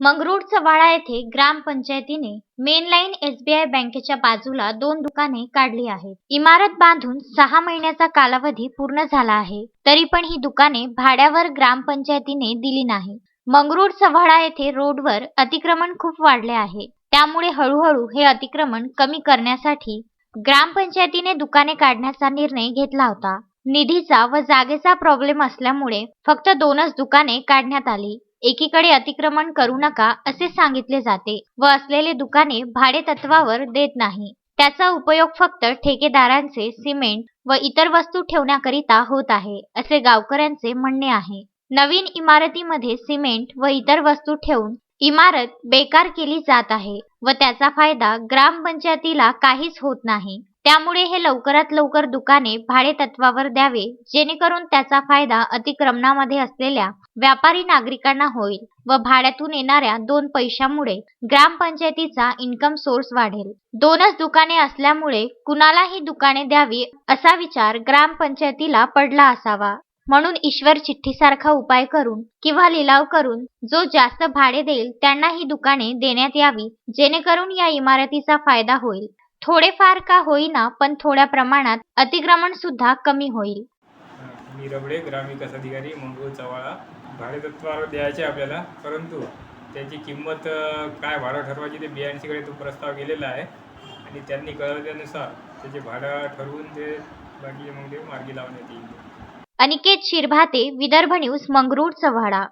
मंगरुळचव्हाळा येथे ग्रामपंचायतीने मेनलाईन एसबीआय बँकेच्या बाजूला 2 दुकाने काढली आहेत. इमारत बांधून 6 महिन्याचा कालावधी पूर्ण झाला आहे, तरी पण ही दुकाने भाड्यावर ग्रामपंचायतीने दिली नाही. मंगरुळचव्हाळा येथे रोडवर अतिक्रमण खूप वाढले आहे. त्यामुळे हळूहळू हे अतिक्रमण कमी करण्यासाठी ग्रामपंचायतीने दुकाने काढण्याचा निर्णय घेतला होता. निधीचा व जागेचा प्रॉब्लेम असल्यामुळे फक्त 2च दुकाने काढण्यात आली. एकीकडे अतिक्रमण करू नका असे सांगितले जाते व असलेले दुकाने भाडे तत्वावर देत नाही. त्याचा उपयोग फक्त ठेकेदारांचे सिमेंट व इतर वस्तू ठेवण्याकरिता होत आहे, असे गावकऱ्यांचे म्हणणे आहे. नवीन इमारतीमध्ये सिमेंट व इतर वस्तू ठेवून इमारत बेकार केली जात आहे व त्याचा फायदा ग्रामपंचायतीला काहीच होत नाही. त्यामुळे हे लवकरात लवकर दुकाने भाडे तत्वावर द्यावे, जेणेकरून त्याचा फायदा अतिक्रमणामध्ये असलेल्या व्यापारी नागरिकांना होईल व भाड्यातून येणाऱ्या 2 पैशामुळे ग्रामपंचायतीचा इन्कम सोर्स वाढेल. 2च दुकाने असल्यामुळे कुणालाही दुकाने द्यावी असा विचार ग्रामपंचायतीला पडला असावा. म्हणून ईश्वर चिठ्ठीसारखा उपाय करून किंवा लिलाव करून जो जास्त भाडे देईल त्यांना ही दुकाने देण्यात यावी, जेणेकरून या इमारतीचा फायदा होईल. थोडेफार का होईना पण थोड्या प्रमाणात अतिक्रमण सुद्धा कमी होईल. मी रबडे, ग्रामविकास अधिकारी, मंगरुळचव्हाळा. भाडेतत्त्वावर द्यायचे आपल्याला, परंतु त्याची किंमत काय भाडं ठरवायची ते BINCकडे तो प्रस्ताव गेलेला आहे आणि त्यांनी कळवल्यानुसार त्याचे भाडं ठरवून ते बाकी मग ते मार्गी लावण्यात येईल. अनिकेत शिरभाते, विदर्भ न्यूज, मंगरुळचव्हाळा.